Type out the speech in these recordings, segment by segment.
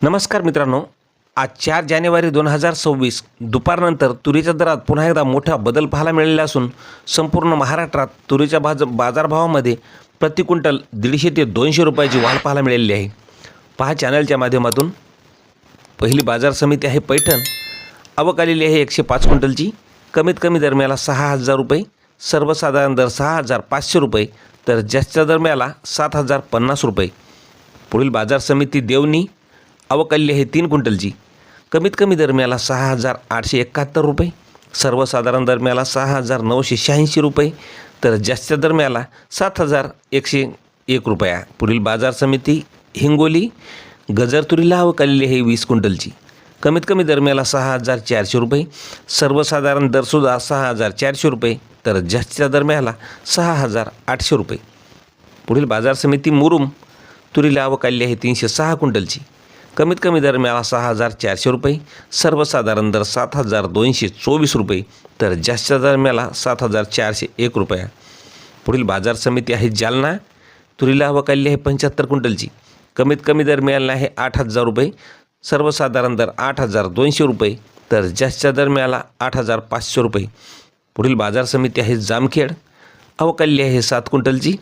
नमस्कार मित्रांनो, आज 4 जानेवारी 2026 दुपारनंतर तुरीच्या दरात पुन्हा एकदा मोठा बदल पाहायला मिळालेला असून संपूर्ण महाराष्ट्रात तुरीच्या बाजारभावामध्ये प्रति क्विंटल 150 ते 200 रुपयाची वाढ पाहायला मिळालेली आहे। पहा चॅनलच्या माध्यमातून पहिली बाजार समिती आहे पैठण। आवक आलेली आहे 105 क्विंटलची। कमीत कमी दर मिळाला 6000 रुपये, सर्वसाधारण दर 6500 रुपये, तर जास्तीचा दर मिळाला 7050 रुपये। पुढील बाजार समिती देवणी। आवक आलेली आहे 3 क्विंटलची। कमीत कमी दर मिळाला 6871 रुपये, सर्वसाधारण दर मिळाला 6986 रुपये, तर जास्तीचा दर मिळाला 7101 रुपया। पुढील बाजार समिती हिंगोली। गजर तुरीला आवक आलेली आहे 20 क्विंटलची। कमीत कमी दर मिळाला 6400 रुपये, सर्वसाधारण दरसुद्धा 6400 रुपये, तर जास्तीचा दर मिळाला 6800 रुपये। पुढील बाजार समिती मुरुम। तुरीला आवक आलेली आहे 306 क्विंटलची। कमीत कमी दर मिळाला 6400 रुपये, सर्वसाधारण दर 7224 रुपये, तर जास्तीचा दर मिळाला 7401 रुपया। पुढील बाजार समिती आहे जालना। तुरीला आवक आलेली आहे 75 क्विंटलची। कमीत कमी दर मिळाला आहे 8000 रुपये, सर्वसाधारण दर 8200 रुपये, तर जास्तीचा दर मिळाला 8500 रुपये। पुढील बाजार समिती आहे जामखेड। आवक आलेली आहे 7 क्विंटलची।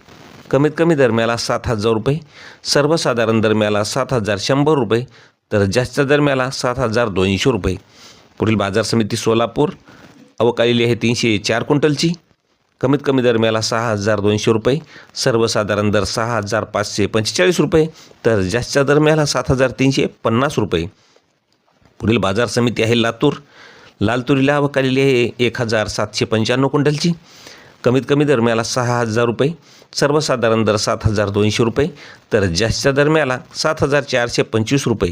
कमीत कमी दर मिळाला 7000 रुपये, सर्वसाधारण दर मिळाला 7100 रुपये, तर जास्तीचा दर मिळाला 7200 रुपये। पुढील बाजार समिती सोलापूर। आवक आलेली आहे 304 क्विंटलची। कमीत कमी दर मिळाला 6200 रुपये, सर्वसाधारण दर 6545 रुपये, तर जास्तीचा दर मिळाला 7350 रुपये। पुढील बाजार समिती आहे लातूर। लाल तुरीला आवक आलेली आहे 1795 क्विंटलची। कमीत कमी दर मिळाला 6000 रुपये, सर्वसाधारण दर 7200 रुपये, तर जास्तीचा दर मिळाला 7425 रुपये।